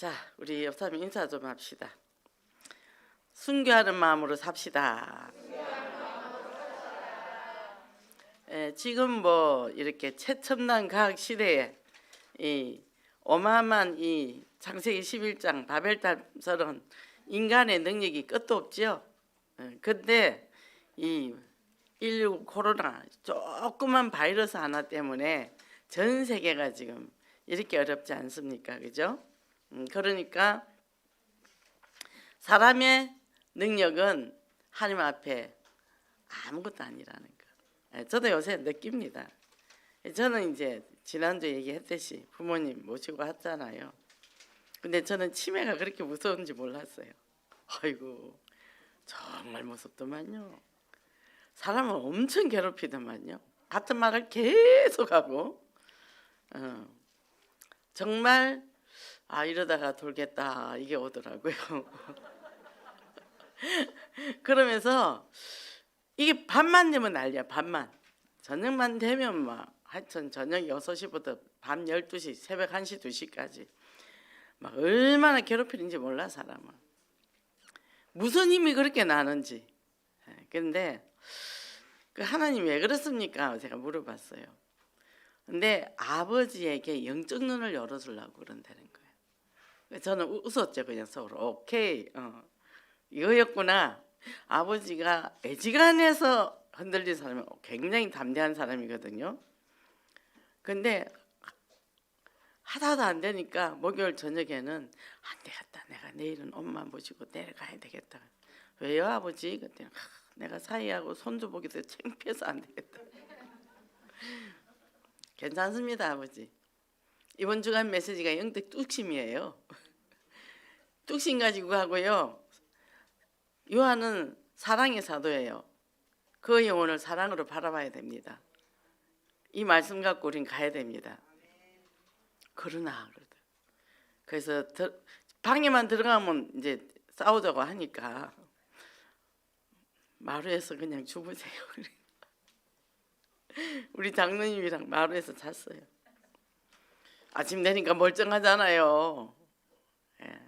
자, 우리 옆사람 인사 좀 합시다. 순교하는 마음으로 삽시다. 지금 뭐 이렇게 최첨단 과학 시대에 이 어마어마한 이 창세기 11장 바벨탑처럼 인간의 능력이 끝도 없죠. 근데 이 인류 코로나 조그만 바이러스 하나 때문에 전 세계가 지금 이렇게 어렵지 않습니까? 그죠? 그러니까 사람의 능력은 하나님 앞에 아무것도 아니라는 거. 저도 요새 느낍니다. 저는 이제 지난주 얘기했듯이 부모님 모시고 왔잖아요. 근데 저는 치매가 그렇게 무서운지 몰랐어요. 아이고 정말 무섭더만요. 사람을 엄청 괴롭히더만요. 같은 말을 계속하고 정말 이러다가 돌겠다 이게 오더라고요. 그러면서 이게 밤만 되면 난리야. 밤만 저녁만 되면 막 하여튼 저녁 6시부터 밤 12시 새벽 1시 2시까지 막 얼마나 괴롭히는지 몰라 사람은. 무슨 힘이 그렇게 나는지. 근데 그 하나님 왜 그렇습니까? 제가 물어봤어요. 근데 아버지에게 영적 눈을 열어주려고 그런다는 거예요. 저는 웃었죠. 그냥 서로 오케이 이거였구나. 아버지가 애지간해서 흔들린 사람은 굉장히 담대한 사람이거든요. 근데 하다도 안 되니까 목요일 저녁에는 안 되겠다. 내가 내일은 엄마 모시고 내려가야 되겠다. 왜요 아버지? 그때 내가 사이하고 손주 보기도 창피해서 안 되겠다. 괜찮습니다 아버지. 이번 주간 메시지가 영적 뚝심이에요. 뚝심 가지고 하고요. 요한은 사랑의 사도예요. 그 영혼을 사랑으로 바라봐야 됩니다. 이 말씀 갖고 우린 가야 됩니다. 그러나 그래서 방에만 들어가면 이제 싸우자고 하니까 마루에서 그냥 주무세요. 우리 장로님이랑 마루에서 잤어요. 아침 되니까 멀쩡하잖아요. 예.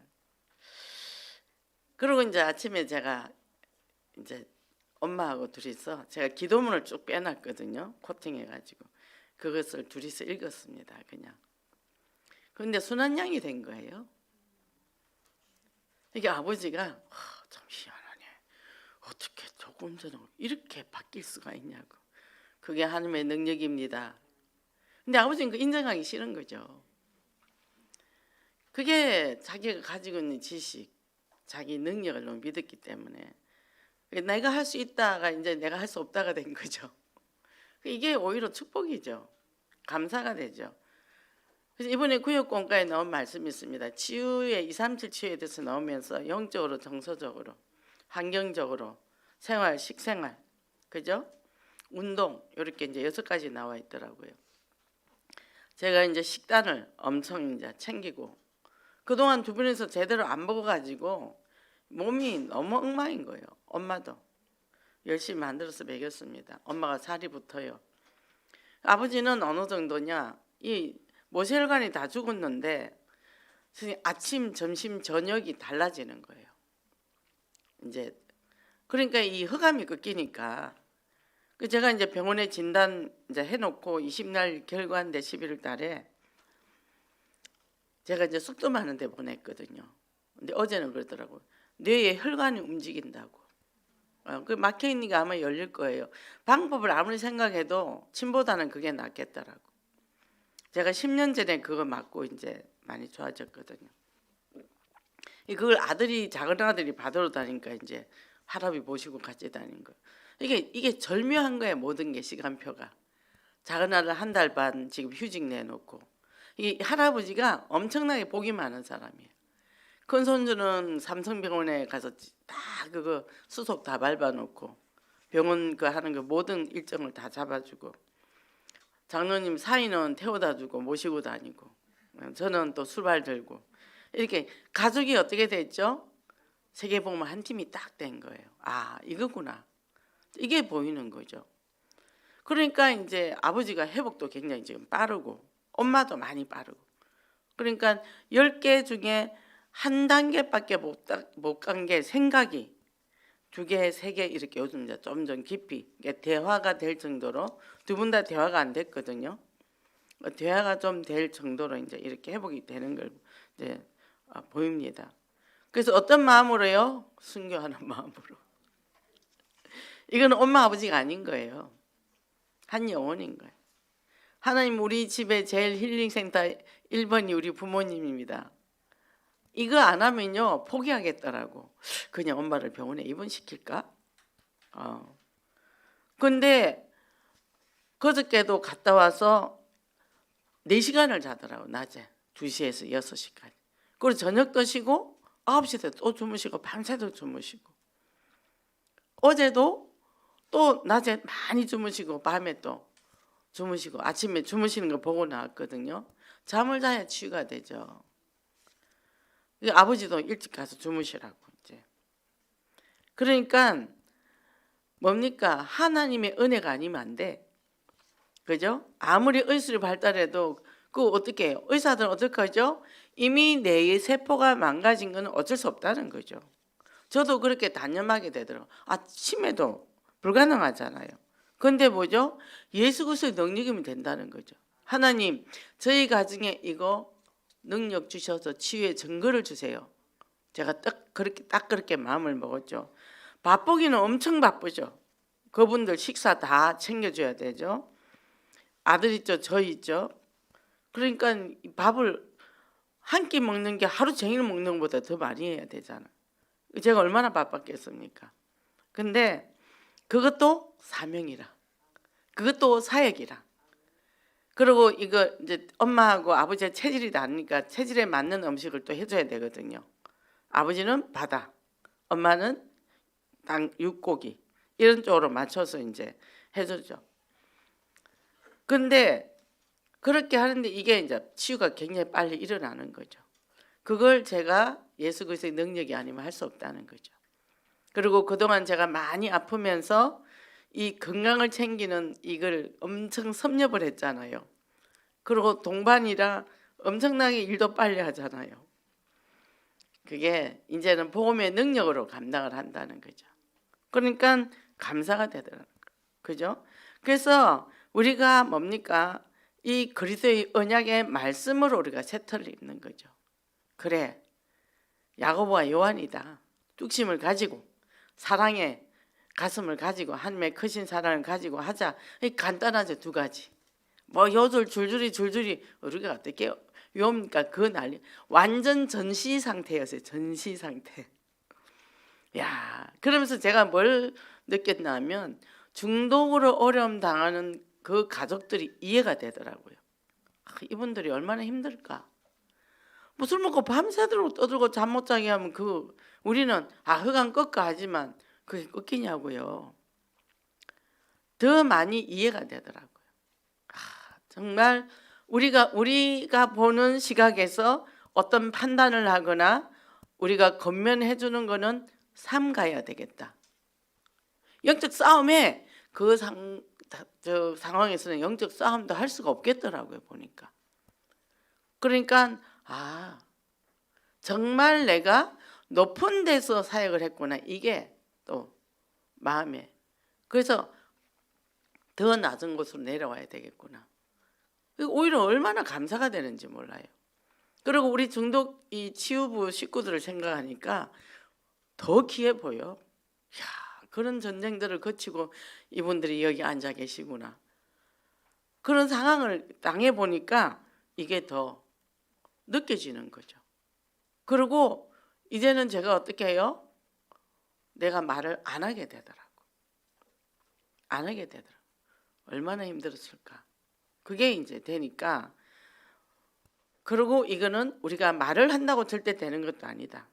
그리고 이제 아침에 제가 이제 엄마하고 둘이서 제가 기도문을 쭉 빼놨거든요. 코팅해가지고 그것을 둘이서 읽었습니다. 그냥. 그런데 순한 양이 된 거예요. 이게 아버지가 참 희한하네. 어떻게 조금 전에 이렇게 바뀔 수가 있냐고. 그게 하나님의 능력입니다. 근데 아버지는 그 인정하기 싫은 거죠. 그게 자기가 가지고 있는 지식, 자기 능력을 너무 믿었기 때문에 내가 할 수 있다가 이제 내가 할 수 없다가 된 거죠. 이게 오히려 축복이죠. 감사가 되죠. 그래서 이번에 구역공과에 나온 말씀이 있습니다. 치유의 237 치유에 대해서 나오면서 영적으로, 정서적으로, 환경적으로, 생활, 식생활, 그죠? 운동 이렇게 이제 6가지 나와 있더라고요. 제가 이제 식단을 엄청 이제 챙기고 그동안 두 분이서 제대로 안 먹어가지고 몸이 너무 엉망인 거예요. 엄마도 열심히 만들어서 먹였습니다. 엄마가 살이 붙어요. 아버지는 어느 정도냐? 이 모세혈관이 다 죽었는데 아침, 점심, 저녁이 달라지는 거예요. 이제 그러니까 이 흑암이 꺾이니까 제가 이제 병원에 진단 이제 해놓고 20날 결과인데 11월 달에 제가 이제 숙도하는 데 보냈거든요. 근데 어제는 그러더라고요. 뇌에 혈관이 움직인다고. 그 막혀 있는 게 아마 열릴 거예요. 방법을 아무리 생각해도 침보다는 그게 낫겠더라고. 제가 10년 전에 그거 맞고 이제 많이 좋아졌거든요. 그걸 작은 아들이 받으러 다니니까 이제 할아버지 모시고 같이 다닌 거. 이게 절묘한 거예요. 모든 게 시간표가. 작은 아들 1달 반 지금 휴직 내놓고 이 할아버지가 엄청나게 복이 많은 사람이에요. 큰 손주는 삼성병원에 가서 다 그거 수속 다 밟아놓고 병원 그 하는 거 모든 일정을 다 잡아주고 장로님 사위는 태워다 주고 모시고 다니고 저는 또 수발 들고 이렇게 가족이 어떻게 됐죠? 세계복음 한 팀이 딱 된 거예요. 이거구나. 이게 보이는 거죠. 그러니까 이제 아버지가 회복도 굉장히 지금 빠르고 엄마도 많이 빠르고 그러니까 10개 중에 한 단계밖에 못 간 게 생각이 2개, 3개 이렇게 요즘 이제 점점 깊이 대화가 될 정도로 두 분 다 대화가 안 됐거든요. 대화가 좀 될 정도로 이제 이렇게 회복이 되는 걸 이제 보입니다. 그래서 어떤 마음으로요? 순교하는 마음으로. 이건 엄마 아버지가 아닌 거예요. 한 영혼인 거예요. 하나님 우리 집에 제일 힐링센터 1번이 우리 부모님입니다. 이거 안 하면요 포기하겠더라고. 그냥 엄마를 병원에 입원시킬까? 근데 그저께도 갔다 와서 4시간을 자더라고. 낮에 2시에서 6시까지. 그리고 저녁도 쉬고 9시에 또 주무시고 밤새도 주무시고, 어제도 또 낮에 많이 주무시고 밤에 또 주무시고 아침에 주무시는 거 보고 나왔거든요. 잠을 자야 치유가 되죠. 아버지도 일찍 가서 주무시라고 이제. 그러니까 뭡니까? 하나님의 은혜가 아니면 안 돼. 그죠? 아무리 의술이 발달해도 그 어떻게 해요? 의사들은 어떻게 하죠? 이미 뇌의 세포가 망가진 건 어쩔 수 없다는 거죠. 저도 그렇게 단념하게 되더라고요. 치매도 불가능하잖아요. 근데 뭐죠? 예수 그리스도의 능력이면 된다는 거죠. 하나님 저희 가정에 이거 능력 주셔서 치유의 증거를 주세요. 제가 딱 그렇게 마음을 먹었죠. 바쁘기는 엄청 바쁘죠. 그분들 식사 다 챙겨줘야 되죠. 아들 있죠, 저 있죠. 그러니까 밥을 한 끼 먹는 게 하루 종일 먹는 것보다 더 많이 해야 되잖아. 제가 얼마나 바빴겠습니까? 근데 그것도 사명이라, 그것도 사역이라. 그리고 이거 이제 엄마하고 아버지의 체질이 다르니까 체질에 맞는 음식을 또 해줘야 되거든요. 아버지는 바다, 엄마는 육고기 이런 쪽으로 맞춰서 이제 해주죠. 근데 그렇게 하는데 이게 이제 치유가 굉장히 빨리 일어나는 거죠. 그걸 제가 예수 그리스도의 능력이 아니면 할 수 없다는 거죠. 그리고 그동안 제가 많이 아프면서 이 건강을 챙기는 이걸 엄청 섭렵을 했잖아요. 그리고 동반이라 엄청나게 일도 빨리 하잖아요. 그게 이제는 복음의 능력으로 감당을 한다는 거죠. 그러니까 감사가 되더라고요. 그죠? 그래서 우리가 뭡니까? 이 그리스도의 언약의 말씀으로 우리가 세터를 입는 거죠. 그래, 야고보와 요한이다. 뚝심을 가지고 사랑의 가슴을 가지고 하나님의 크신 사랑을 가지고 하자. 간단하죠. 2가지. 뭐 요들 줄줄이 우리가 어떻게 요입니까? 그 난리. 완전 전시 상태였어요. 전시 상태. 야, 그러면서 제가 뭘 느꼈냐면 중독으로 어려움 당하는 그 가족들이 이해가 되더라고요. 이분들이 얼마나 힘들까. 뭐 술 먹고 밤새도록 떠들고 잠 못 자게 하면 우리는 흑안 꺾어 하지만 그게 꺾이냐고요. 더 많이 이해가 되더라고요. 정말 우리가 보는 시각에서 어떤 판단을 하거나 우리가 건면해 주는 거는 삼가야 되겠다. 영적 싸움에 그 상황에서는 영적 싸움도 할 수가 없겠더라고요. 보니까. 그러니까 정말 내가 높은 데서 사역을 했구나. 이게 또 마음에. 그래서 더 낮은 곳으로 내려와야 되겠구나. 오히려 얼마나 감사가 되는지 몰라요. 그리고 우리 중독 이 치유부 식구들을 생각하니까 더 귀해 보여. 그런 전쟁들을 거치고 이분들이 여기 앉아 계시구나. 그런 상황을 당해 보니까 이게 더 느껴지는 거죠. 그리고 이제는 제가 어떻게 해요? 내가 말을 안 하게 되더라고. 안 하게 되더라고. 얼마나 힘들었을까. 그게 이제 되니까. 그리고 이거는 우리가 말을 한다고 절대 되는 것도 아니다.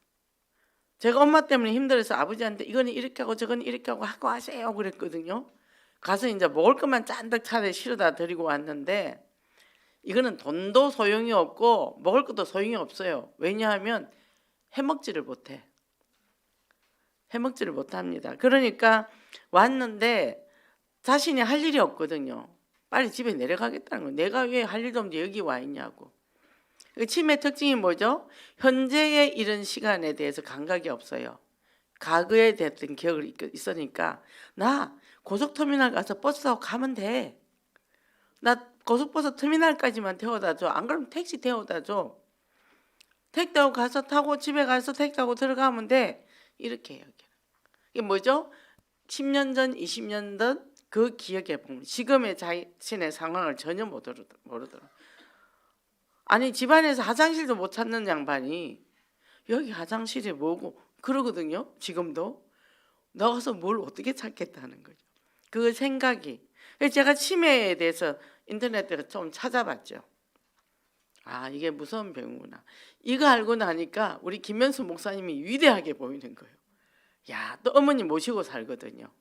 제가 엄마 때문에 힘들어서 아버지한테 이거는 이렇게 하고 저거는 이렇게 하고 하세요 그랬거든요. 가서 이제 먹을 것만 잔뜩 차에 실어다 드리고 왔는데 이거는 돈도 소용이 없고 먹을 것도 소용이 없어요. 왜냐하면 해먹지를 못해. 해먹지를 못합니다. 그러니까 왔는데 자신이 할 일이 없거든요. 빨리 집에 내려가겠다는 거예요. 내가 왜 할 일도 없는데 여기 와 있냐고. 그 치매 특징이 뭐죠? 현재의 이런 시간에 대해서 감각이 없어요. 과거에 됐던 기억이 있으니까 나 고속터미널 가서 버스 타고 가면 돼. 나 고속버스 터미널까지만 태워다 줘. 안 그러면 택시 태워다 줘. 택시 타고 가서 타고 집에 가서 택시 타고 들어가면 돼. 이렇게 해요. 이게 뭐죠? 10년 전, 20년 전 그 기억에 보면 지금의 자신의 상황을 전혀 모르더라고요. 아니 집안에서 화장실도 못 찾는 양반이 여기 화장실이 뭐고 그러거든요. 지금도 나가서 뭘 어떻게 찾겠다는 거죠. 그 생각이. 그래서 제가 치매에 대해서 인터넷에 좀 찾아봤죠. 아 이게 무서운 병이구나. 이거 알고 나니까 우리 김현수 목사님이 위대하게 보이는 거예요. 야, 또 어머니 모시고 살거든요.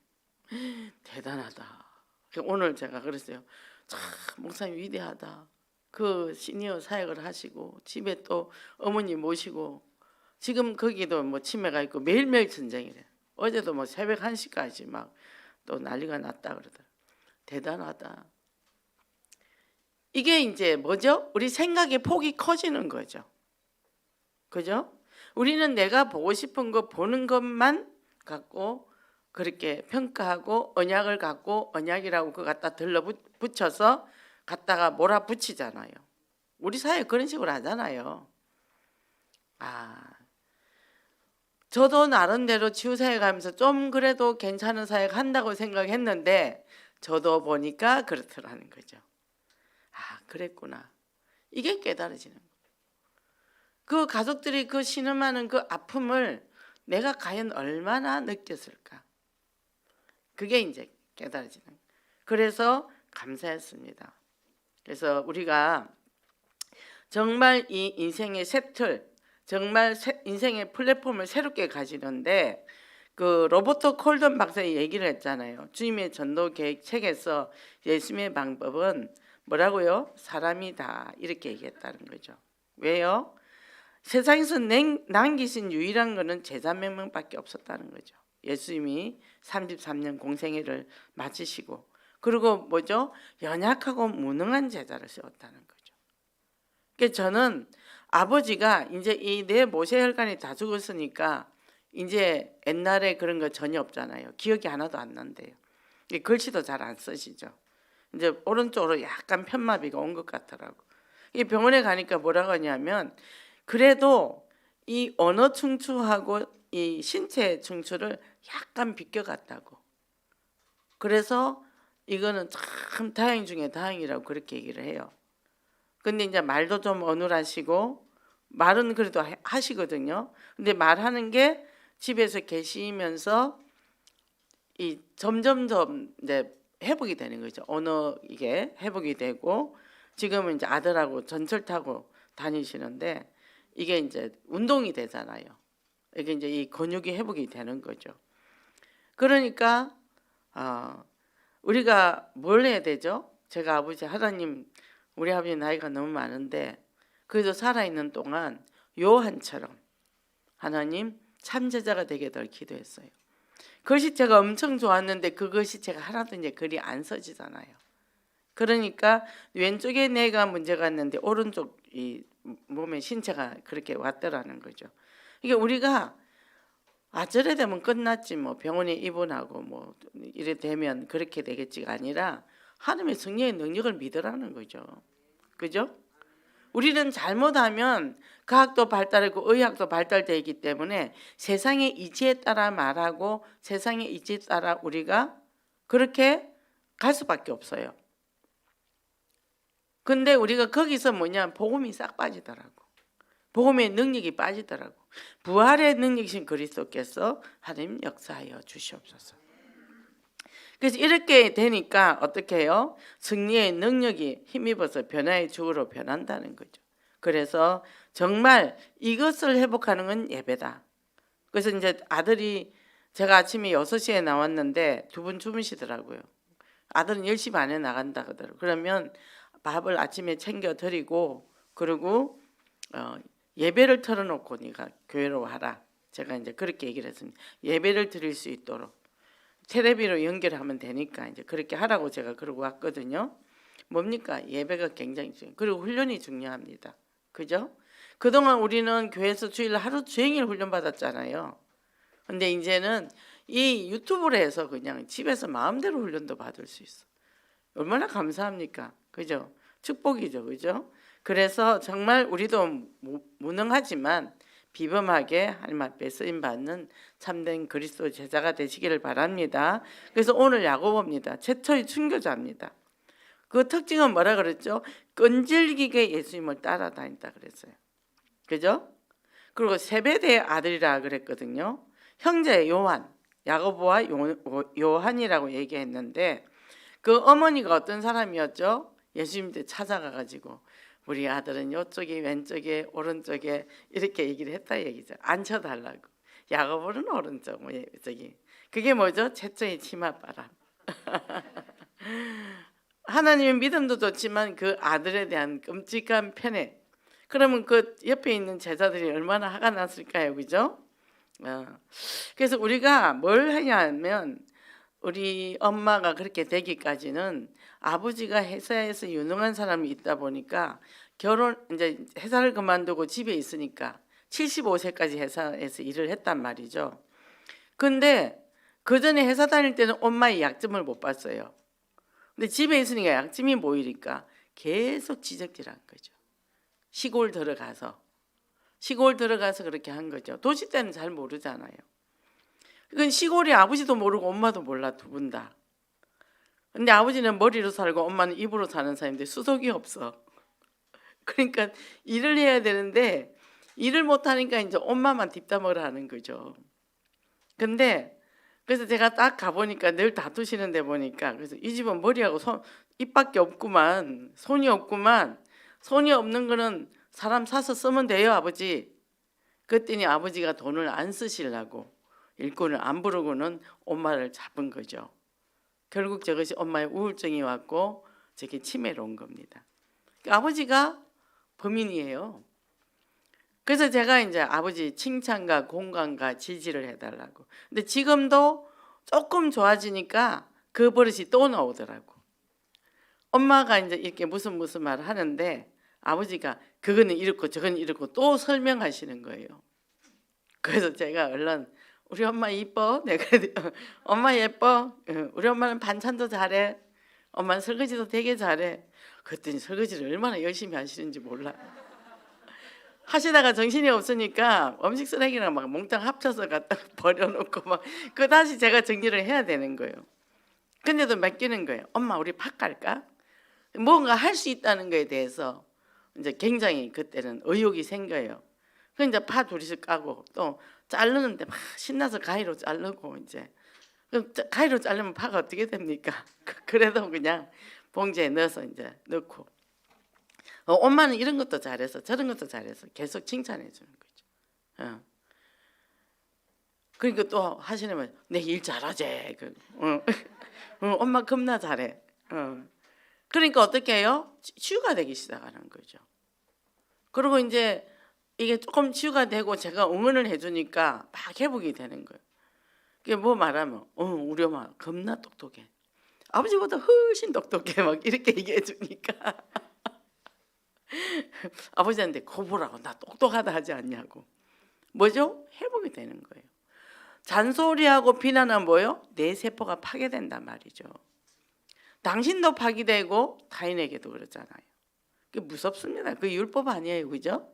대단하다. 오늘 제가 그랬어요. 참 목사님 위대하다. 그 시니어 사역을 하시고 집에 또 어머니 모시고 지금 거기도 뭐 치매가 있고 매일매일 전쟁이래. 어제도 뭐 새벽 1시까지 막 또 난리가 났다 그러더라. 대단하다. 이게 이제 뭐죠? 우리 생각의 폭이 커지는 거죠. 그죠? 우리는 내가 보고 싶은 거 보는 것만 갖고 그렇게 평가하고 언약을 갖고 언약이라고 그거 갖다 들러붙여서 갖다가 몰아붙이잖아요. 우리 사회 그런 식으로 하잖아요. 저도 나름대로 치유사역 하면서 좀 그래도 괜찮은 사역 한다고 생각했는데 저도 보니까 그렇더라는 거죠. 그랬구나. 이게 깨달아지는 거예요. 그 가족들이 그 신음하는 그 아픔을 내가 과연 얼마나 느꼈을까. 그게 이제 깨달아지는 거예요. 그래서 감사했습니다. 그래서 우리가 정말 이 인생의 새 틀, 정말 인생의 플랫폼을 새롭게 가지는데 그 로버트 콜던 박사의 얘기를 했잖아요. 주님의 전도 계획 책에서 예수님의 방법은 뭐라고요? 사람이다 이렇게 얘기했다는 거죠. 왜요? 세상에서 남기신 유일한 거는 제자 몇 명밖에 없었다는 거죠. 예수님이 33년 공생애를 마치시고 그리고 뭐죠? 연약하고 무능한 제자를 세웠다는 거죠. 그러니까 저는 아버지가 이제 이 내 모세혈관이 다 죽었으니까 이제 옛날에 그런 거 전혀 없잖아요. 기억이 하나도 안 난대요. 글씨도 잘 안 쓰시죠. 이제 오른쪽으로 약간 편마비가 온 것 같더라고. 이 병원에 가니까 뭐라고 하냐면 그래도 이 언어 충추하고 이 신체 충추를 약간 비껴갔다고. 그래서 이거는 참 다행 중에 다행이라고 그렇게 얘기를 해요. 근데 이제 말도 좀 어눌하시고 말은 그래도 하시거든요. 근데 말하는 게 집에서 계시면서 이 점점점 이제 회복이 되는 거죠. 언어 이게 회복이 되고 지금은 이제 아들하고 전철 타고 다니시는데 이게 이제 운동이 되잖아요. 이게 이제 이 근육이 회복이 되는 거죠. 그러니까 우리가 뭘 해야 되죠? 제가 아버지 하나님 우리 아버지 나이가 너무 많은데 그래도 살아있는 동안 요한처럼 하나님 참제자가 되게 덜 기도했어요. 글씨 제가 엄청 좋았는데 그것이 제가 하나도 이제 글이 안 써지잖아요. 그러니까 왼쪽에 뇌가 문제가 있는데 오른쪽 이 몸의 신체가 그렇게 왔더라는 거죠. 이게 우리가 저래 되면 끝났지 뭐 병원에 입원하고 뭐 이래 되면 그렇게 되겠지가 아니라 하나님의 성령의 능력을 믿으라는 거죠. 그죠? 우리는 잘못하면 과학도 발달하고 의학도 발달되기 때문에 세상의 이치에 따라 말하고 세상의 이치에 따라 우리가 그렇게 갈 수밖에 없어요. 근데 우리가 거기서 뭐냐 복음이 싹 빠지더라고. 복음의 능력이 빠지더라고. 부활의 능력이신 그리스도께서 하나님 역사하여 주시옵소서. 그래서 이렇게 되니까 어떻게 해요? 승리의 능력이 힘입어서 변화의 주로 변한다는 거죠. 그래서 정말 이것을 회복하는 건 예배다. 그래서 이제 아들이 제가 아침에 6시에 나왔는데 두 분 주무시더라고요. 아들은 10시 반에 나간다 그러더라고요. 그러면 밥을 아침에 챙겨 드리고 그리고 예배를 틀어놓고 네가 교회로 와라. 제가 이제 그렇게 얘기를 했습니다. 예배를 드릴 수 있도록 텔레비로 연결하면 되니까 이제 그렇게 하라고 제가 그러고 왔거든요. 뭡니까? 예배가 굉장히 중요해요. 그리고 훈련이 중요합니다. 그죠? 그동안 우리는 교회에서 주일 하루 종일 훈련 받았잖아요. 근데 이제는 이 유튜브를 해서 그냥 집에서 마음대로 훈련도 받을 수 있어. 얼마나 감사합니까? 그죠? 축복이죠. 그죠? 그래서 정말 우리도 무능하지만 비범하게 하나님 앞에 쓰임 받는 참된 그리스도 제자가 되시기를 바랍니다. 그래서 오늘 야고보입니다. 최초의 순교자입니다. 그 특징은 뭐라 그랬죠? 끈질기게 예수님을 따라다닌다 그랬어요. 그죠? 그리고 세베대의 아들이라 그랬거든요. 형제 요한, 야고보와 요한이라고 얘기했는데 그 어머니가 어떤 사람이었죠? 예수님한테 찾아가가지고 우리 아들은 이쪽에 왼쪽에 오른쪽에 이렇게 얘기를 했다 얘기죠. 앉혀달라고. 야고보는 오른쪽, 뭐 저기 그게 뭐죠? 최초의 치맛바람. 하나님의 믿음도 좋지만 그 아들에 대한 끔찍한 편애. 그러면 그 옆에 있는 제자들이 얼마나 화가 났을까요, 그죠? 그래서 우리가 뭘 하냐면 우리 엄마가 그렇게 되기까지는 아버지가 회사에서 유능한 사람이 있다 보니까 이제 회사를 그만두고 집에 있으니까 75세까지 회사에서 일을 했단 말이죠. 근데 그 전에 회사 다닐 때는 엄마의 약점을 못 봤어요. 근데 집에 있으니까 약점이 보이니까 계속 지적질한 거죠. 시골 들어가서 그렇게 한 거죠. 도시 때는 잘 모르잖아요. 그건 시골이 아버지도 모르고 엄마도 몰라, 두 분 다. 근데 아버지는 머리로 살고 엄마는 입으로 사는 사람인데 수속이 없어. 그러니까 일을 해야 되는데 일을 못하니까 이제 엄마만 뒷담화를 하는 거죠. 근데 그래서 제가 딱 가보니까 늘 다투시는 데 보니까 그래서 이 집은 머리하고 입밖에 없구만, 손이 없구만. 손이 없는 거는 사람 사서 쓰면 돼요, 아버지. 그랬더니 아버지가 돈을 안 쓰시려고 일꾼을 안 부르고는 엄마를 잡은 거죠. 결국 저것이 엄마의 우울증이 왔고 저게 치매로 온 겁니다. 아버지가 범인이에요. 그래서 제가 이제 아버지 칭찬과 공감과 지지를 해달라고. 근데 지금도 조금 좋아지니까 그 버릇이 또 나오더라고. 엄마가 이제 이렇게 무슨 말을 하는데 아버지가 그거는 이렇고 저건 이렇고 또 설명하시는 거예요. 그래서 제가 얼른 우리 엄마 이뻐? 내가 엄마 예뻐? 우리 엄마는 반찬도 잘해. 엄마는 설거지도 되게 잘해. 그랬더니 설거지를 얼마나 열심히 하시는지 몰라. 하시다가 정신이 없으니까 음식 쓰레기랑 막 몽땅 합쳐서 갖다 버려놓고 막 그 다시 제가 정리를 해야 되는 거예요. 근데도 맡기는 거예요. 엄마 우리 팥 갈까? 뭔가 할 수 있다는 거에 대해서 이제 굉장히 그때는 의욕이 생겨요. 그 이제 파 둘이서 까고 또 자르는데 막 신나서 가위로 자르고 이제 가위로 자르면 파가 어떻게 됩니까? 그래도 그냥 봉지에 넣어서 이제 넣고 엄마는 이런 것도 잘해서 저런 것도 잘해서 계속 칭찬해 주는 거죠. 그러니까 또 하시는 분 내 일 잘하지. 엄마 겁나 잘해. 그러니까 어떻게 해요? 치유가 되기 시작하는 거죠. 그리고 이제 이게 조금 치유가 되고 제가 응원을 해주니까 막 회복이 되는 거예요. 그게 뭐 말하면 우리 엄마 겁나 똑똑해. 아버지보다 훨씬 똑똑해. 막 이렇게 얘기해 주니까 아버지한테 거 보라고 나 똑똑하다 하지 않냐고. 뭐죠? 회복이 되는 거예요. 잔소리하고 비난은 뭐요? 내 세포가 파괴된단 말이죠. 당신도 파괴되고 타인에게도 그렇잖아요. 그게 무섭습니다. 그 율법 아니에요, 그죠?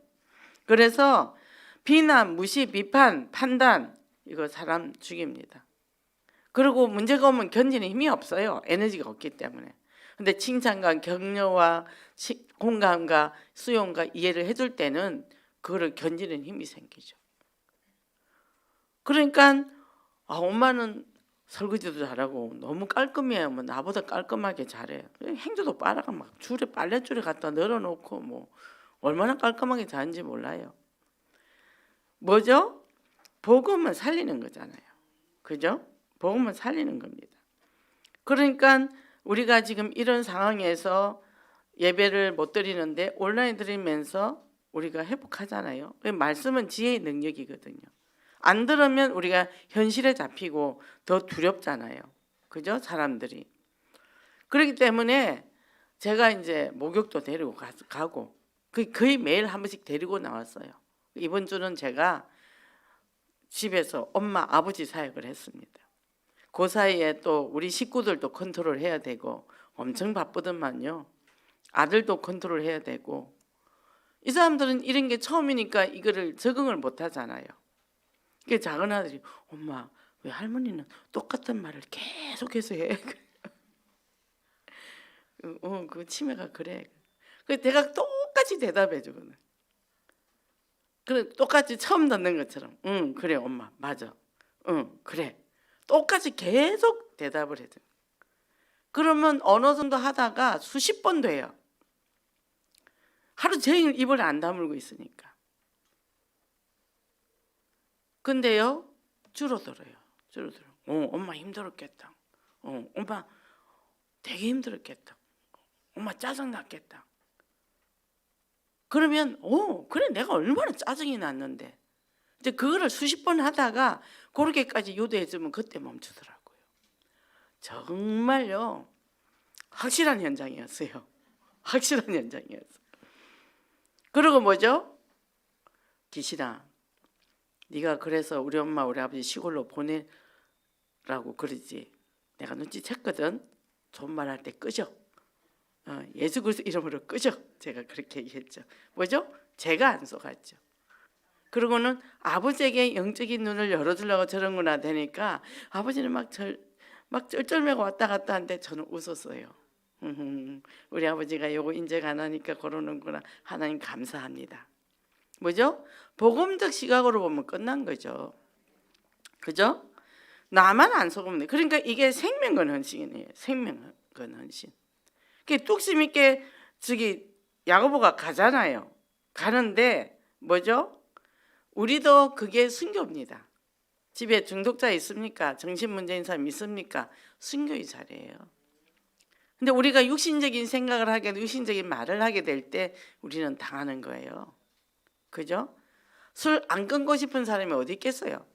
그래서 비난, 무시, 비판, 판단 이거 사람 죽입니다. 그리고 문제가 오면 견디는 힘이 없어요. 에너지가 없기 때문에. 근데 칭찬과 격려와 공감과 수용과 이해를 해줄 때는 그거를 견디는 힘이 생기죠. 그러니까 엄마는 설거지도 잘하고 너무 깔끔해요. 뭐 나보다 깔끔하게 잘해요. 행주도 빠르가 막 줄에 빨랫줄에 갖다 널어놓고 뭐 얼마나 깔끔하게 자는지 몰라요. 뭐죠? 복음은 살리는 거잖아요. 그죠? 복음은 살리는 겁니다. 그러니까 우리가 지금 이런 상황에서 예배를 못 드리는데 온라인 드리면서 우리가 회복하잖아요. 말씀은 지혜의 능력이거든요. 안 들으면 우리가 현실에 잡히고 더 두렵잖아요. 그죠? 사람들이. 그렇기 때문에 제가 이제 목욕도 데리고 가고 거의 매일 한 번씩 데리고 나왔어요. 이번 주는 제가 집에서 엄마 아버지 사역을 했습니다. 그 사이에 또 우리 식구들도 컨트롤 해야 되고 엄청 바쁘더만요. 아들도 컨트롤 해야 되고. 이 사람들은 이런 게 처음이니까 이거를 적응을 못 하잖아요. 이게 작은 아들이 엄마 왜 할머니는 똑같은 말을 계속해서 해? 그 치매가 그래. 그래서 내가 똑같이 대답해 주거든. 그래 똑같이 처음 듣는 것처럼 응 그래 엄마 맞아 응 그래 똑같이 계속 대답을 해줘. 그러면 어느 정도 하다가 수십 번 돼요. 하루 종일 입을 안 다물고 있으니까. 근데요 줄어들어요. 엄마 힘들었겠다. 엄마 되게 힘들었겠다. 엄마 짜증났겠다. 그러면 그래 내가 얼마나 짜증이 났는데. 이제 그거를 수십 번 하다가 그렇게까지 유도해주면 그때 멈추더라고요. 정말요 확실한 현장이었어요. 확실한 현장이었어요. 그리고 뭐죠? 기신아 네가 그래서 우리 엄마 우리 아버지 시골로 보내라고 그러지. 내가 눈치챘거든. 좋은 말 할 때 끄죠. 예수 그리스도 이름으로 끄죠. 제가 그렇게 얘기했죠. 뭐죠? 제가 안 속았죠. 그러고는 아버지에게 영적인 눈을 열어주려고 저런구나 되니까 아버지는 막 쩔쩔매고 왔다 갔다 하는데 저는 웃었어요. 우리 아버지가 요거 인정 안 하니까 그러는구나. 하나님 감사합니다. 뭐죠? 복음적 시각으로 보면 끝난 거죠. 그죠? 나만 안 속으면 돼. 그러니까 이게 생명건 헌신이에요. 생명건 헌신. 뚝심 있게 야고보가 가잖아요. 가는데 뭐죠? 우리도 그게 순교입니다. 집에 중독자 있습니까? 정신 문제인 사람 있습니까? 순교의 자리예요. 근데 우리가 육신적인 생각을 하게, 육신적인 말을 하게 될 때 우리는 당하는 거예요. 그죠? 술 안 끊고 싶은 사람이 어디 있겠어요?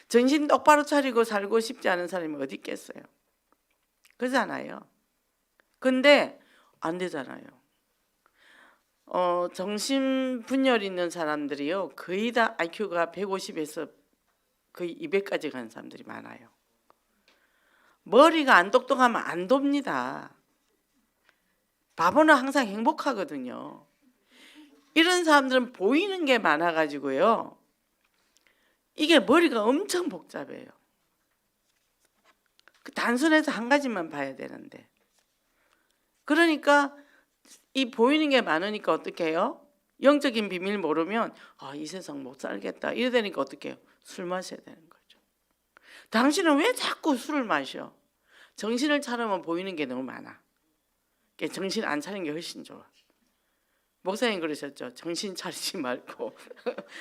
정신 똑바로 차리고 살고 싶지 않은 사람이 어디 있겠어요? 그러잖아요. 근데 안 되잖아요. 정신분열 있는 사람들이요 거의 다 IQ가 150에서 거의 200까지 가는 사람들이 많아요. 머리가 안 똑똑하면 안 돕니다. 바보는 항상 행복하거든요. 이런 사람들은 보이는 게 많아가지고요 이게 머리가 엄청 복잡해요. 단순해서 한 가지만 봐야 되는데 그러니까 이 보이는 게 많으니까 어떻게 해요? 영적인 비밀 모르면 이 세상 못 살겠다 이래 되니까 어떻게 해요? 술 마셔야 되는 거죠. 당신은 왜 자꾸 술을 마셔? 정신을 차리면 보이는 게 너무 많아. 정신 안 차리는 게 훨씬 좋아. 목사님 그러셨죠. 정신 차리지 말고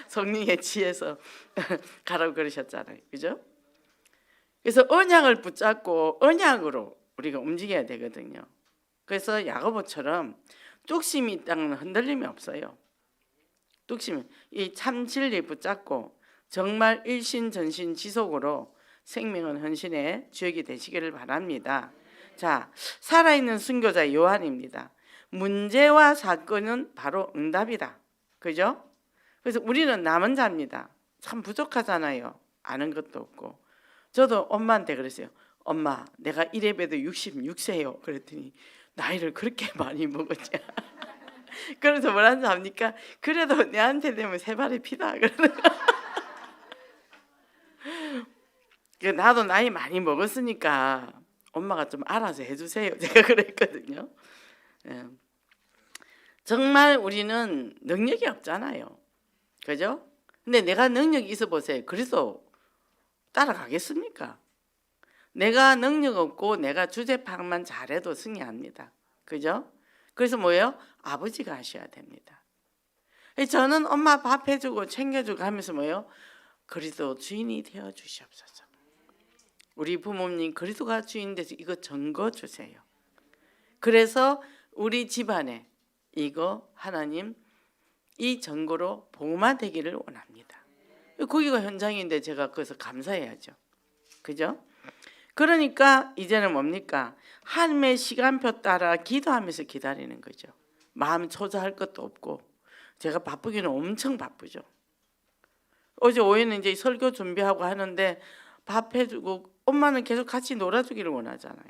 성령의 지혜서 가라고 그러셨잖아요. 그죠? 그래서 언약을 붙잡고 언약으로 우리가 움직여야 되거든요. 그래서 야고보처럼 뚝심이 있다는 흔들림이 없어요. 뚝심은 이 참 진리 붙잡고 정말 일신전신 지속으로 생명은 헌신의 주역이 되시기를 바랍니다. 자, 살아있는 순교자 요한입니다. 문제와 사건은 바로 응답이다. 그죠? 그래서 우리는 남은 자입니다. 참 부족하잖아요. 아는 것도 없고. 저도 엄마한테 그랬어요. 엄마, 내가 이래봬도 66세예요. 그랬더니 나이를 그렇게 많이 먹었지. 그래서 뭐라는지 압니까? 그래도 내한테 되면 세 발의 피다. 나도 나이 많이 먹었으니까 엄마가 좀 알아서 해주세요. 제가 그랬거든요. 정말 우리는 능력이 없잖아요. 그죠? 근데 내가 능력이 있어 보세요. 그래서 따라가겠습니까? 내가 능력 없고 내가 주제 파악만 잘해도 승리합니다. 그죠? 그래서 뭐예요? 아버지가 하셔야 됩니다. 저는 엄마 밥 해주고 챙겨주고 하면서 뭐예요? 그리스도 주인이 되어 주시옵소서. 우리 부모님 그리스도가 주인 돼서 이거 증거 주세요. 그래서 우리 집안에 이거 하나님 이 증거로 복음화되기를 원합니다. 거기가 현장인데 제가 그래서 감사해야죠. 그죠? 그러니까 이제는 뭡니까? 하나님의 시간표 따라 기도하면서 기다리는 거죠. 마음 초조할 것도 없고 제가 바쁘기는 엄청 바쁘죠. 어제 오후에는 이제 설교 준비하고 하는데 밥 해주고 엄마는 계속 같이 놀아주기를 원하잖아요.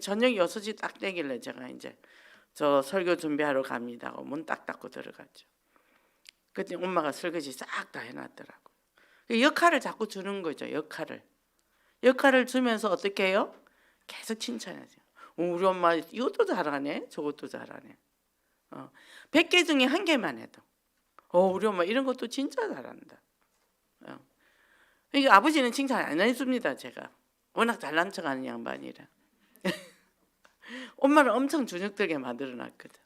저녁 6시 딱 되길래 제가 이제 저 설교 준비하러 갑니다 하고 문 딱 닫고 들어갔죠. 그때 엄마가 설거지 싹 다 해놨더라고요. 역할을 자꾸 주는 거죠. 역할을 주면서 어떻게 해요? 계속 칭찬하세요. 우리 엄마 이것도 잘하네 저것도 잘하네. 100개 중에 1개만 해도 우리 엄마 이런 것도 진짜 잘한다. 그러니까 아버지는 칭찬 안 해줍니다. 제가 워낙 잘난 척하는 양반이라. 엄마를 엄청 주눅들게 만들어놨거든.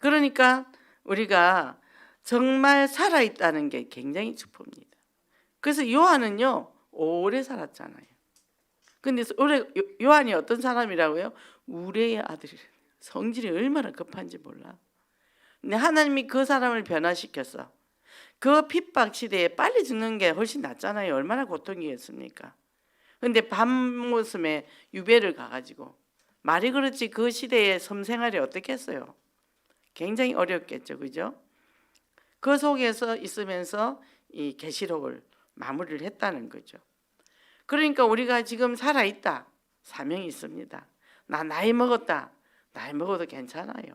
그러니까 우리가 정말 살아있다는 게 굉장히 축복입니다. 그래서 요한은요 오래 살았잖아요. 근데 요한이 어떤 사람이라고요? 우레의 아들이래. 성질이 얼마나 급한지 몰라. 근데 하나님이 그 사람을 변화시켰어. 그 핍박 시대에 빨리 죽는 게 훨씬 낫잖아요. 얼마나 고통이겠습니까? 근데 밤모섬에 유배를 가가지고 말이 그렇지 그 시대의 섬생활이 어떻겠어요? 굉장히 어렵겠죠, 그죠? 그 속에서 있으면서 이 계시록을 마무리를 했다는 거죠. 그러니까 우리가 지금 살아있다, 사명이 있습니다. 나 나이 먹었다, 나이 먹어도 괜찮아요.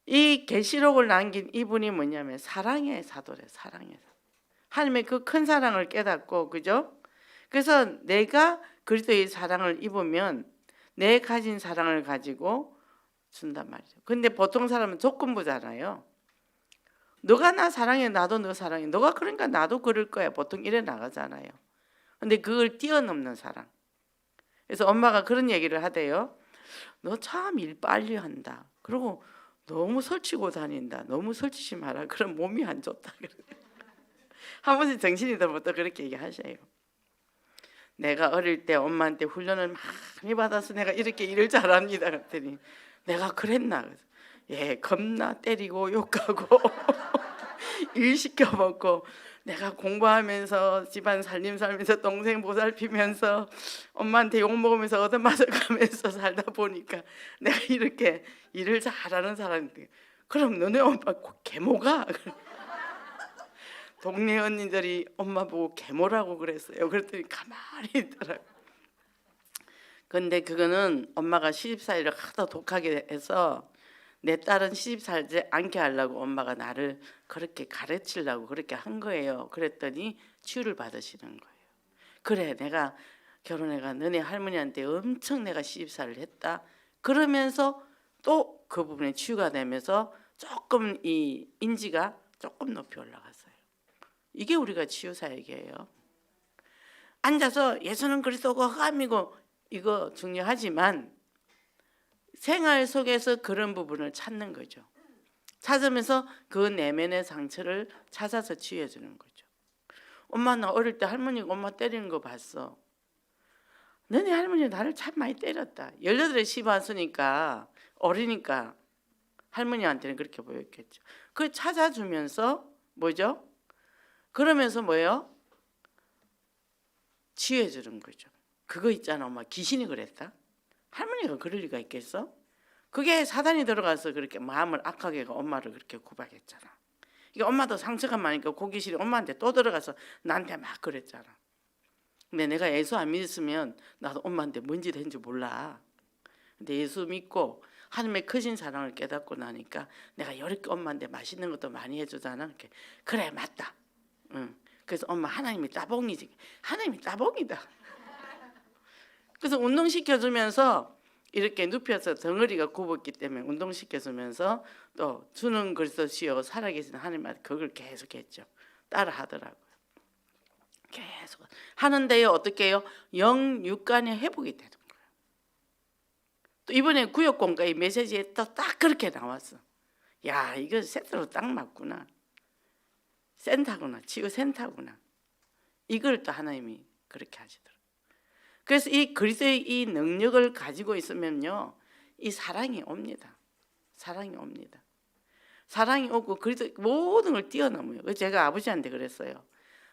이 계시록을 남긴 이분이 뭐냐면 사랑의 사도래. 사랑의 사도. 하나님의 그 큰 사랑을 깨닫고, 그죠? 그래서 내가 그리스도의 사랑을 입으면 내 가진 사랑을 가지고 준단 말이죠. 근데 보통 사람은 조건부잖아요. 너가 나 사랑해, 나도 너 사랑해. 너가 그러니까 나도 그럴 거야. 보통 이래 나가잖아요. 근데 그걸 뛰어넘는 사랑. 그래서 엄마가 그런 얘기를 하대요. 너 참 일 빨리 한다. 그리고 너무 설치고 다닌다. 너무 설치지 마라. 그럼 몸이 안 좋다. 한 번씩 정신이 들어부터 그렇게 얘기하셔요. 내가 어릴 때 엄마한테 훈련을 많이 받아서 내가 이렇게 일을 잘합니다. 그랬더니 내가 그랬나? 예, 겁나 때리고 욕하고 일 시켜먹고 내가 공부하면서 집안 살림 살면서 동생 보살피면서 엄마한테 욕먹으면서 얻어맞아 가면서 살다 보니까 내가 이렇게 일을 잘하는 사람인데 그럼 너네 엄마 계모가? 동네 언니들이 엄마 보고 계모라고 그랬어요. 그랬더니 가만히 있더라고요. 근데 그거는 엄마가 시집살이를 하도 독하게 해서 내 딸은 시집 살지 않게 하려고 엄마가 나를 그렇게 가르치려고 그렇게 한 거예요. 그랬더니 치유를 받으시는 거예요. 그래, 내가 결혼해가 너네 할머니한테 엄청 내가 시집살이를 했다. 그러면서 또 그 부분에 치유가 되면서 조금 이 인지가 조금 높이 올라갔어요. 이게 우리가 치유 사역이에요. 앉아서 예수는 그리스도고 흑암이고 이거 중요하지만 생활 속에서 그런 부분을 찾는 거죠. 찾으면서 그 내면의 상처를 찾아서 치유해 주는 거죠. 엄마 나 어릴 때 할머니가 엄마 때리는 거 봤어. 너네 할머니 나를 참 많이 때렸다. 18에 시집 왔으니까 어리니까 할머니한테는 그렇게 보였겠죠. 그걸 찾아주면서 뭐죠? 그러면서 뭐예요? 치유해 주는 거죠. 그거 있잖아, 엄마 귀신이 그랬다. 할머니가 그럴 리가 있겠어? 그게 사단이 들어가서 그렇게 마음을 악하게 해서 엄마를 그렇게 구박했잖아. 이게 엄마도 상처가 많으니까 고기실이 엄마한테 또 들어가서 나한테 막 그랬잖아. 근데 내가 예수 안 믿었으면 나도 엄마한테 뭔 짓 했는지 몰라. 근데 예수 믿고 하나님의 크신 사랑을 깨닫고 나니까 내가 이렇게 엄마한테 맛있는 것도 많이 해주잖아. 이렇게 그래 맞다. 응. 그래서 엄마 하나님이 따봉이지. 하나님이 따봉이다. 그래서 운동시켜주면서 이렇게 눕혀서 덩어리가 굽었기 때문에 운동시켜주면서 또 주는 그리스도시요 살아계신 하나님한테 그걸 계속했죠. 따라하더라고요. 계속 하는데요. 어떻게 해요? 영육간의 회복이 되는 거예요. 또 이번에 구역공과의 메시지에 또 딱 그렇게 나왔어. 야 이거 세트로 딱 맞구나. 센터구나. 치유 센터구나. 이걸 또 하나님이 그렇게 하시더라고요. 그래서 이 그리스도의 이 능력을 가지고 있으면요, 이 사랑이 옵니다. 사랑이 옵니다. 사랑이 오고 그리스도 모든 걸 뛰어넘어요. 그래서 제가 아버지한테 그랬어요.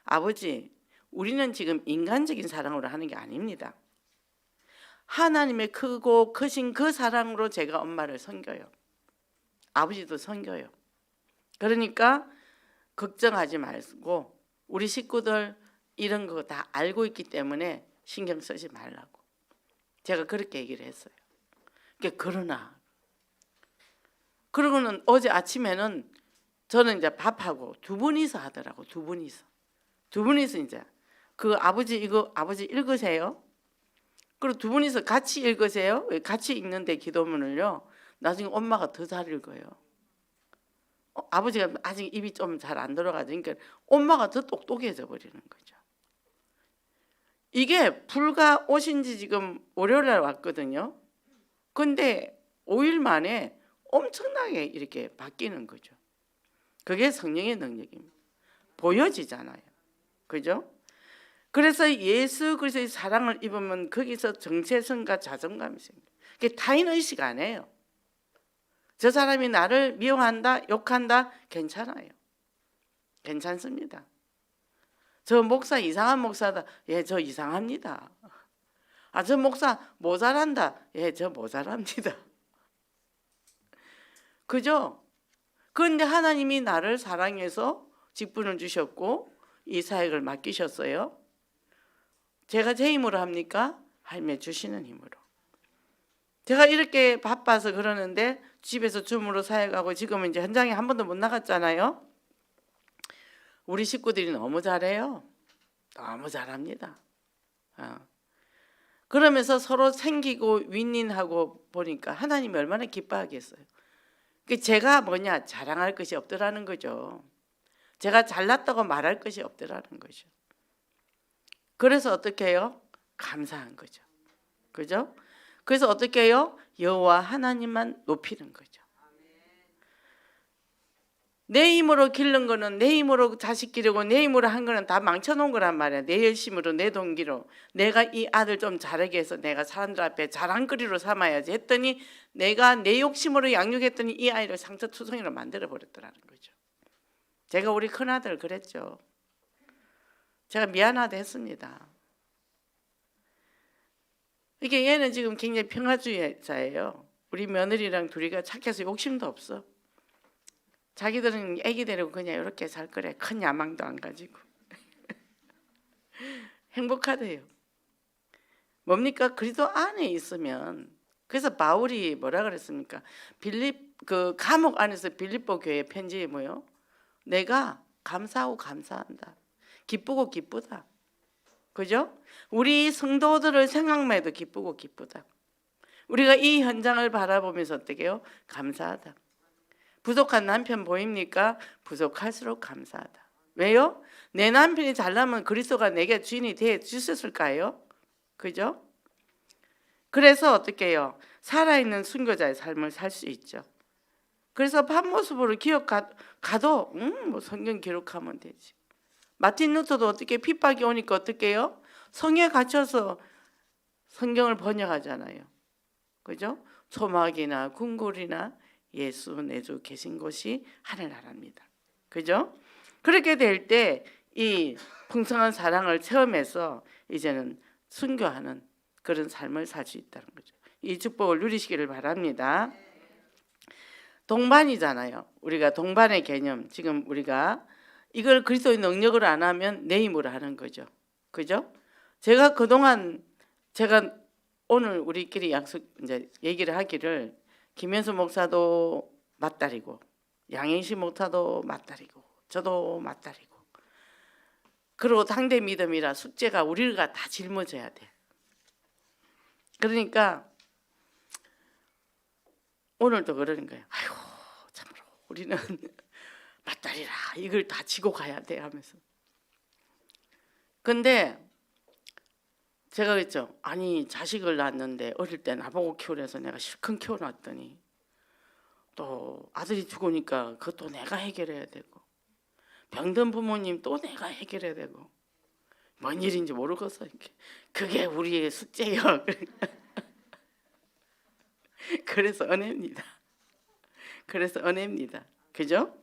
아버지, 우리는 지금 인간적인 사랑으로 하는 게 아닙니다. 하나님의 크고 크신 그 사랑으로 제가 엄마를 섬겨요. 아버지도 섬겨요. 그러니까 걱정하지 말고 우리 식구들 이런 거 다 알고 있기 때문에 신경 쓰지 말라고 제가 그렇게 얘기를 했어요. 그러나 그러고는 어제 아침에는 저는 이제 밥하고 두 분이서 하더라고. 두 분이서 이제 그 아버지 이거 아버지 읽으세요. 그리고 두 분이서 같이 읽으세요. 같이 읽는데 기도문을요. 나중에 엄마가 더 잘 읽어요. 아버지가 아직 입이 좀 잘 안 들어가죠. 그러니까 엄마가 더 똑똑해져 버리는 거죠. 이게 불과 오신 지 지금 월요일 날 왔거든요. 근데 5일 만에 엄청나게 이렇게 바뀌는 거죠. 그게 성령의 능력입니다. 보여지잖아요. 그죠? 그래서 예수 그리스도의 사랑을 입으면 거기서 정체성과 자존감이 생겨요. 그게 타인의식 안 해요. 저 사람이 나를 미워한다, 욕한다, 괜찮아요. 괜찮습니다. 저 목사 이상한 목사다. 예, 저 이상합니다. 아, 저 목사 모자란다. 예, 저 모자랍니다. 그죠? 그런데 하나님이 나를 사랑해서 직분을 주셨고 이 사역을 맡기셨어요. 제가 제 힘으로 합니까? 하나님의 주시는 힘으로. 제가 이렇게 바빠서 그러는데 집에서 줌으로 사역하고 지금은 이제 현장에 한 번도 못 나갔잖아요. 우리 식구들이 너무 잘해요. 너무 잘합니다. 그러면서 서로 생기고 윈윈하고 보니까 하나님이 얼마나 기뻐하겠어요. 제가 뭐냐 자랑할 것이 없더라는 거죠. 제가 잘났다고 말할 것이 없더라는 거죠. 그래서 어떻게 해요? 감사한 거죠. 그죠? 그래서 어떻게 해요? 여호와 하나님만 높이는 거죠. 내 힘으로 기른 거는 내 힘으로 자식 기르고 내 힘으로 한 거는 다 망쳐놓은 거란 말이야. 내 열심으로 내 동기로 내가 이 아들 좀 잘하게 해서 내가 사람들 앞에 자랑거리로 삼아야지 했더니 내가 내 욕심으로 양육했더니 이 아이를 상처투성이로 만들어 버렸더라는 거죠. 제가 우리 큰아들 그랬죠. 제가 미안하다 했습니다. 이게 얘는 지금 굉장히 평화주의자예요. 우리 며느리랑 둘이가 착해서 욕심도 없어. 자기들은 애기 데리고 그냥 이렇게 살 거래. 큰 야망도 안 가지고. 행복하대요. 뭡니까? 그리스도 안에 있으면. 그래서 바울이 뭐라 그랬습니까? 그 감옥 안에서 빌립보 교회 편지에 뭐요? 내가 감사하고 감사한다. 기쁘고 기쁘다. 그죠? 우리 성도들을 생각만 해도 기쁘고 기쁘다. 우리가 이 현장을 바라보면서 어떻게 해요? 감사하다. 부족한 남편 보입니까? 부족할수록 감사하다. 왜요? 내 남편이 잘나면 그리스도가 내게 주인이 돼 주셨을까요? 그죠? 그래서 어떻게 해요? 살아있는 순교자의 삶을 살 수 있죠. 그래서 밤모습으로 가도 뭐 성경 기록하면 되지. 마틴 루터도 어떻게 핍박이 오니까 어떻게 해요? 성에 갇혀서 성경을 번역하잖아요. 그죠? 초막이나 궁궐이나 예수 내 주 계신 곳이 하늘나라입니다. 그죠? 그렇게 될 때 이 풍성한 사랑을 체험해서 이제는 순교하는 그런 삶을 살 수 있다는 거죠. 이 축복을 누리시기를 바랍니다. 동반이잖아요. 우리가 동반의 개념. 지금 우리가 이걸 그리스도의 능력으로 안 하면 내 힘으로 하는 거죠. 그죠? 제가 그동안 제가 오늘 우리끼리 이제 얘기를 하기를 김현수 목사도 맞다리고 양행시 목사도 맞다리고 저도 맞다리고 그리고 당대 믿음이라 숙제가 우리가 다 짊어져야 돼. 그러니까 오늘도 그러는 거예요. 아이고 참으로 우리는 맞다리라 이걸 다 지고 가야 돼 하면서. 근데 제가 그랬죠. 아니 자식을 낳았는데 어릴 때 나보고 키우래서 내가 실컷 키워놨더니 또 아들이 죽으니까 그것도 내가 해결해야 되고 병든 부모님 또 내가 해결해야 되고 뭔 일인지 모르겠어. 그게 우리의 숙제예요. 그래서 은혜입니다. 그래서 은혜입니다. 그죠?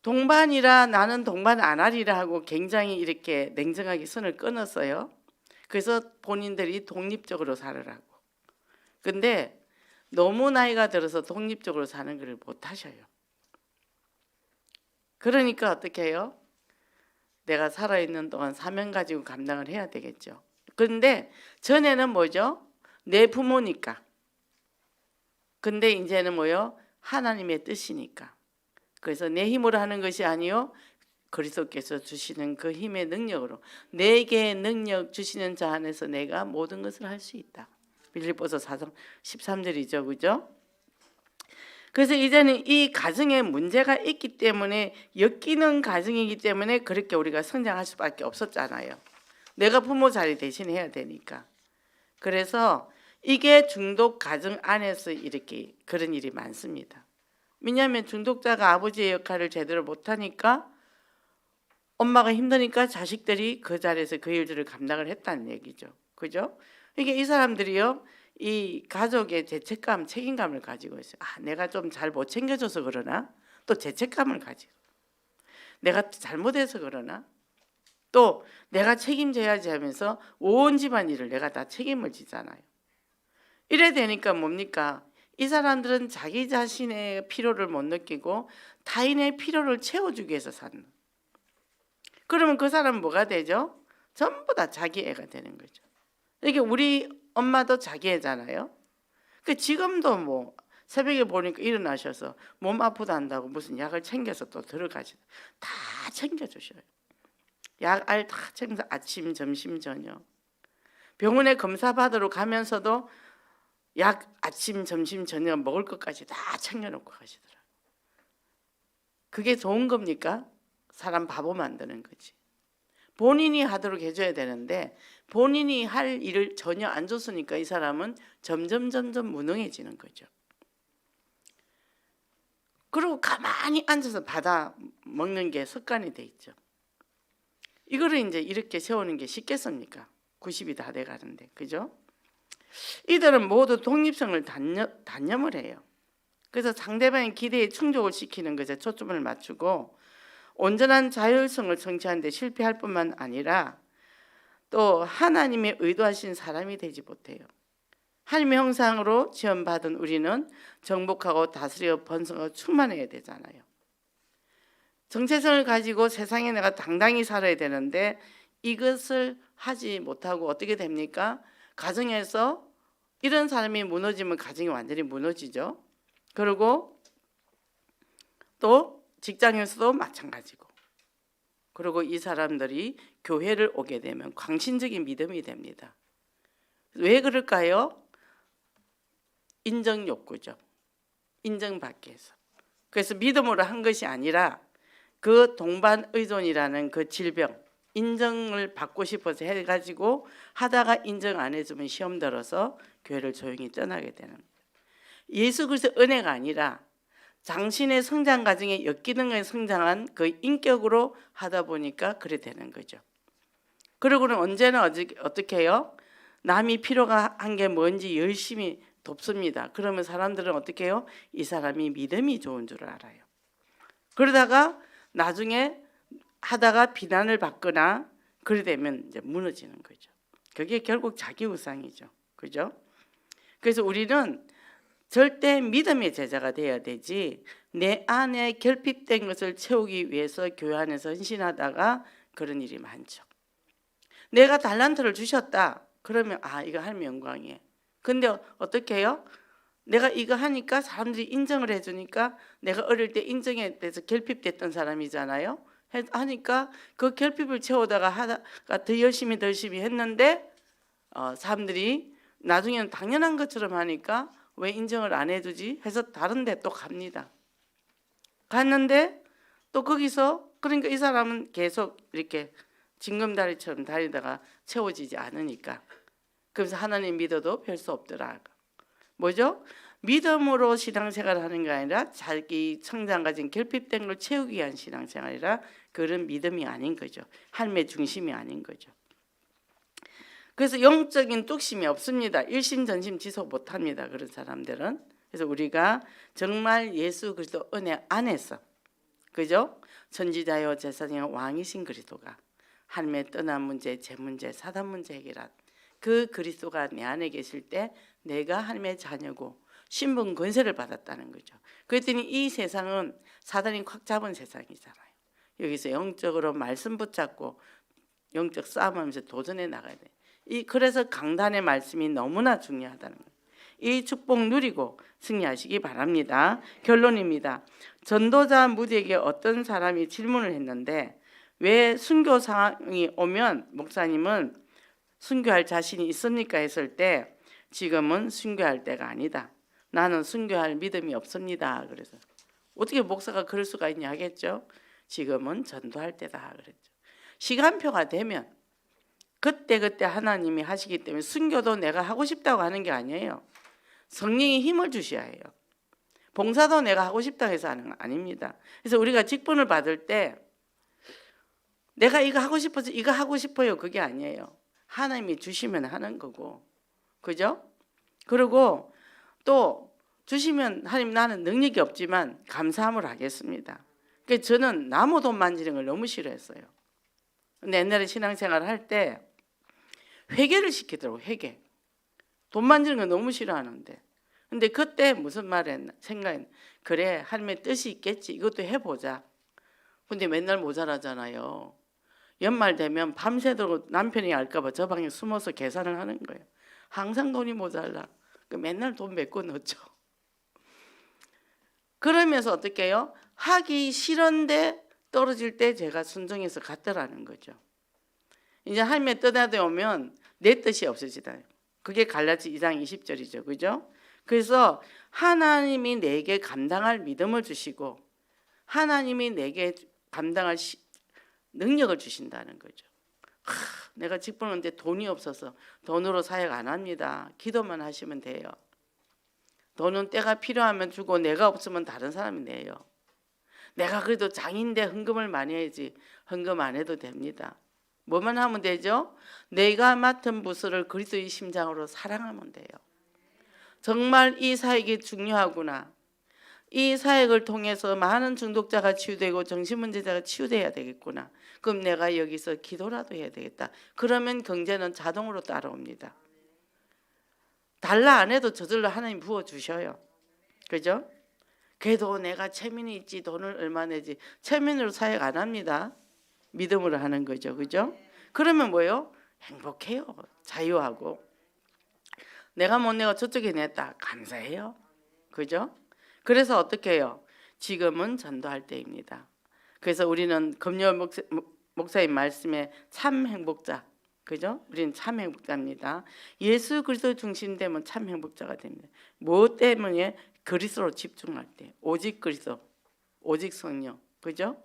동반이라 나는 동반 안 하리라 하고 굉장히 이렇게 냉정하게 선을 끊었어요. 그래서 본인들이 독립적으로 살으라고. 근데 너무 나이가 들어서 독립적으로 사는 걸 못 하셔요. 그러니까 어떻게 해요? 내가 살아있는 동안 사명 가지고 감당을 해야 되겠죠. 그런데 전에는 뭐죠? 내 부모니까. 근데 이제는 뭐요? 하나님의 뜻이니까. 그래서 내 힘으로 하는 것이 아니요, 그리스도께서 주시는 그 힘의 능력으로, 내게 능력 주시는 자 안에서 내가 모든 것을 할 수 있다. 빌립보서 4장 13절이죠, 그죠? 그래서 이제는 이 가정에 문제가 있기 때문에, 엮이는 가정이기 때문에 그렇게 우리가 성장할 수밖에 없었잖아요. 내가 부모 자리 대신해야 되니까. 그래서 이게 중독 가정 안에서 이렇게 그런 일이 많습니다. 왜냐하면 중독자가 아버지의 역할을 제대로 못하니까, 엄마가 힘드니까 자식들이 그 자리에서 그 일들을 감당을 했다는 얘기죠. 그죠? 이게 이 사람들이요, 이 가족의 죄책감, 책임감을 가지고 있어요. 아, 내가 좀 잘 못 챙겨줘서 그러나? 또 죄책감을 가지고, 내가 잘못해서 그러나? 또 내가 책임져야지 하면서 온 집안 일을 내가 다 책임을 지잖아요. 이래 되니까 뭡니까? 이 사람들은 자기 자신의 필요를 못 느끼고 타인의 필요를 채워주기 위해서 사는. 그러면 그 사람은 뭐가 되죠? 전부 다 자기 애가 되는 거죠. 이게 우리 엄마도 자기 애잖아요. 그 지금도 뭐 새벽에 보니까 일어나셔서 몸 아프다 한다고 무슨 약을 챙겨서 또 들어가시다. 다 챙겨주셔요. 약 알 다 챙겨서 아침, 점심, 저녁. 병원에 검사 받으러 가면서도 약 아침, 점심, 저녁 먹을 것까지 다 챙겨놓고 가시더라고요. 그게 좋은 겁니까? 사람 바보 만드는 거지. 본인이 하도록 해줘야 되는데 본인이 할 일을 전혀 안 줬으니까 이 사람은 점점 무능해지는 거죠. 그리고 가만히 앉아서 받아 먹는 게 습관이 돼 있죠. 이거를 이제 이렇게 세우는 게 쉽겠습니까? 90이 다 돼가는데, 그죠? 이들은 모두 독립성을 단념을 해요. 그래서 상대방의 기대에 충족을 시키는 것에 초점을 맞추고 온전한 자율성을 성취하는 데 실패할 뿐만 아니라 또 하나님의 의도하신 사람이 되지 못해요. 하나님의 형상으로 지원받은 우리는 정복하고 다스려 번성하고 충만해야 되잖아요. 정체성을 가지고 세상에 내가 당당히 살아야 되는데 이것을 하지 못하고 어떻게 됩니까? 가정에서 이런 사람이 무너지면 가정이 완전히 무너지죠. 그리고 또 직장에서도 마찬가지고. 그리고 이 사람들이 교회를 오게 되면 광신적인 믿음이 됩니다. 왜 그럴까요? 인정 욕구죠. 인정받기 위해서. 그래서 믿음으로 한 것이 아니라 그 동반 의존이라는 그 질병, 인정을 받고 싶어서 해가지고 하다가 인정 안 해주면 시험 들어서 교회를 조용히 떠나게 되는 거예요. 예수 그리스도의 은혜가 아니라 당신의 성장 과정에 엮이는 것에 성장한 그 인격으로 하다 보니까 그래 되는 거죠. 그러고는 언제나 어떻게 해요? 남이 필요가 한 게 뭔지 열심히 돕습니다. 그러면 사람들은 어떻게 해요? 이 사람이 믿음이 좋은 줄 알아요. 그러다가 나중에 하다가 비난을 받거나 그래 되면 이제 무너지는 거죠. 그게 결국 자기 우상이죠. 그죠? 그래서 우리는 절대 믿음의 제자가 돼야 되지 내 안에 결핍된 것을 채우기 위해서 교회 안에서 헌신하다가 그런 일이 많죠. 내가 달란트를 주셨다. 그러면 아, 이거 하면 영광이에요. 근데 어떻게 해요? 내가 이거 하니까 사람들이 인정을 해주니까 내가 어릴 때 인정에 대해서 결핍됐던 사람이잖아요. 하니까 그 결핍을 채우다가 하다가 더 열심히 했는데 사람들이 나중에는 당연한 것처럼 하니까 왜 인정을 안 해주지? 해서 다른 데 또 갑니다. 갔는데 또 거기서 그러니까 이 사람은 계속 이렇게 징검다리처럼 다니다가 채워지지 않으니까 그래서 하나님 믿어도 별 수 없더라. 뭐죠? 믿음으로 신앙생활을 하는 게 아니라 자기 성장 가진 결핍된 걸 채우기 위한 신앙생활이라 그런 믿음이 아닌 거죠. 삶의 중심이 아닌 거죠. 그래서 영적인 뚝심이 없습니다. 일심전심 지속 못합니다. 그런 사람들은. 그래서 우리가 정말 예수 그리스도 은혜 안에서, 그죠? 선지자요 제사장요 왕이신 그리스도가 하나님의 떠난 문제, 재 문제, 사단 문제 해결한 그 그리스도가 내 안에 계실 때 내가 하나님의 자녀고 신분 권세를 받았다는 거죠. 그랬더니 이 세상은 사단이 꽉 잡은 세상이잖아요. 여기서 영적으로 말씀 붙잡고 영적 싸움하면서 도전해 나가야 돼. 그래서 강단의 말씀이 너무나 중요하다는 거예요. 이 축복 누리고 승리하시기 바랍니다. 결론입니다. 전도자 무디에게 어떤 사람이 질문을 했는데 왜 순교 상황이 오면 목사님은 순교할 자신이 있습니까? 했을 때 지금은 순교할 때가 아니다. 나는 순교할 믿음이 없습니다. 그래서 어떻게 목사가 그럴 수가 있냐 하겠죠. 지금은 전도할 때다 그랬죠. 시간표가 되면 그때 하나님이 하시기 때문에 순교도 내가 하고 싶다고 하는 게 아니에요. 성령이 힘을 주셔야 해요. 봉사도 내가 하고 싶다고 해서 하는 건 아닙니다. 그래서 우리가 직분을 받을 때 내가 이거 하고 싶어서 이거 하고 싶어요 그게 아니에요. 하나님이 주시면 하는 거고, 그죠? 그리고 또 주시면 하나님 나는 능력이 없지만 감사함을 하겠습니다. 그러니까 저는 나무 돈 만지는 걸 너무 싫어했어요. 근데 옛날에 신앙생활 할 때 회개를 시키더라고요. 회개. 돈 만지는 거 너무 싫어하는데. 근데 그때 무슨 말을 생각했나? 그래 하나님의 뜻이 있겠지. 이것도 해보자. 근데 맨날 모자라잖아요. 연말 되면 밤새도록 남편이 알까 봐 저 방에 숨어서 계산을 하는 거예요. 항상 돈이 모자라. 맨날 돈 메꿔 넣죠. 그러면서 어떻게 해요? 하기 싫은데 떨어질 때 제가 순종해서 갔더라는 거죠. 이제 하나님의 뜻에 오면 내 뜻이 없어지다. 그게 갈라디 2장 20절이죠. 그죠? 그래서 하나님이 내게 감당할 믿음을 주시고 하나님이 내게 감당할 능력을 주신다는 거죠. 내가 직분하는데 돈이 없어서 돈으로 사역 안 합니다. 기도만 하시면 돼요. 돈은 때가 필요하면 주고 내가 없으면 다른 사람이 내요. 내가 그래도 장인데 헌금을 많이 해야지 헌금 안 해도 됩니다. 뭐만 하면 되죠? 내가 맡은 부서를 그리스도의 심장으로 사랑하면 돼요. 정말 이 사역이 중요하구나. 이 사역을 통해서 많은 중독자가 치유되고 정신문제자가 치유돼야 되겠구나. 그럼 내가 여기서 기도라도 해야 되겠다. 그러면 경제는 자동으로 따라옵니다. 달라 안 해도 저절로 하나님 부어주셔요. 그죠? 그래도 내가 체면이 있지 돈을 얼마 내지. 체면으로 사역 안 합니다. 믿음으로 하는 거죠. 그죠? 그러면 뭐예요? 행복해요. 자유하고. 내가 못 내고 저쪽에 냈다. 감사해요. 그죠? 그래서 어떻게 해요? 지금은 전도할 때입니다. 그래서 우리는 금요 목사님 말씀에 참 행복자. 그죠? 우리는 참 행복자입니다. 예수 그리스도 중심되면 참 행복자가 됩니다. 뭐 때문에? 그리스도로 집중할 때. 오직 그리스도. 오직 성령. 그죠?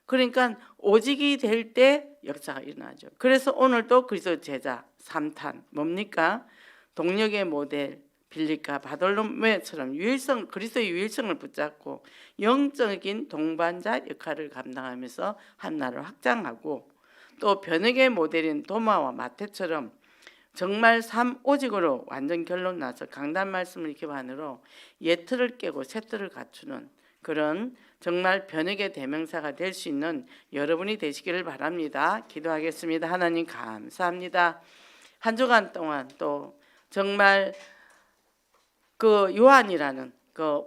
그러니까 오직이 될 때 역사가 일어나죠. 그래서 오늘도 그리스도 제자 3탄 뭡니까? 동력의 모델 빌립과 바돌로메처럼 유일성 그리스도의 유일성을 붙잡고 영적인 동반자 역할을 감당하면서 한 나라를 확장하고 또 변혁의 모델인 도마와 마태처럼 정말 삶 오직으로 완전 결론 나서 강단 말씀을 기반으로 옛 틀을 깨고 새 틀을 갖추는 그런 정말 변혁의 대명사가 될 수 있는 여러분이 되시기를 바랍니다. 기도하겠습니다. 하나님 감사합니다. 한 주간 동안 또 정말 그 요한이라는 그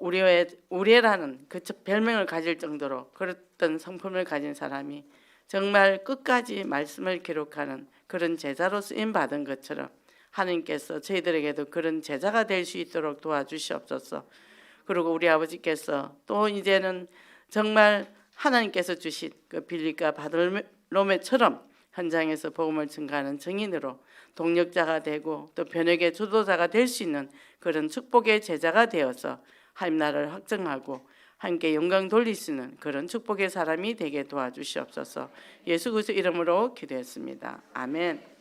우레라는 그 별명을 가질 정도로 그랬던 성품을 가진 사람이 정말 끝까지 말씀을 기록하는 그런 제자로 쓰임 받은 것처럼 하나님께서 저희들에게도 그런 제자가 될 수 있도록 도와주시옵소서. 그리고 우리 아버지께서 또 이제는 정말 하나님께서 주신 그 빌립과 바돌로메처럼 현장에서 복음을 증가하는 증인으로 동력자가 되고 또 변혁의 주도자가 될 수 있는 그런 축복의 제자가 되어서 하나님 나라를 확증하고 함께 영광 돌릴 수 있는 그런 축복의 사람이 되게 도와주시옵소서. 예수 그리스도 이름으로 기도했습니다. 아멘.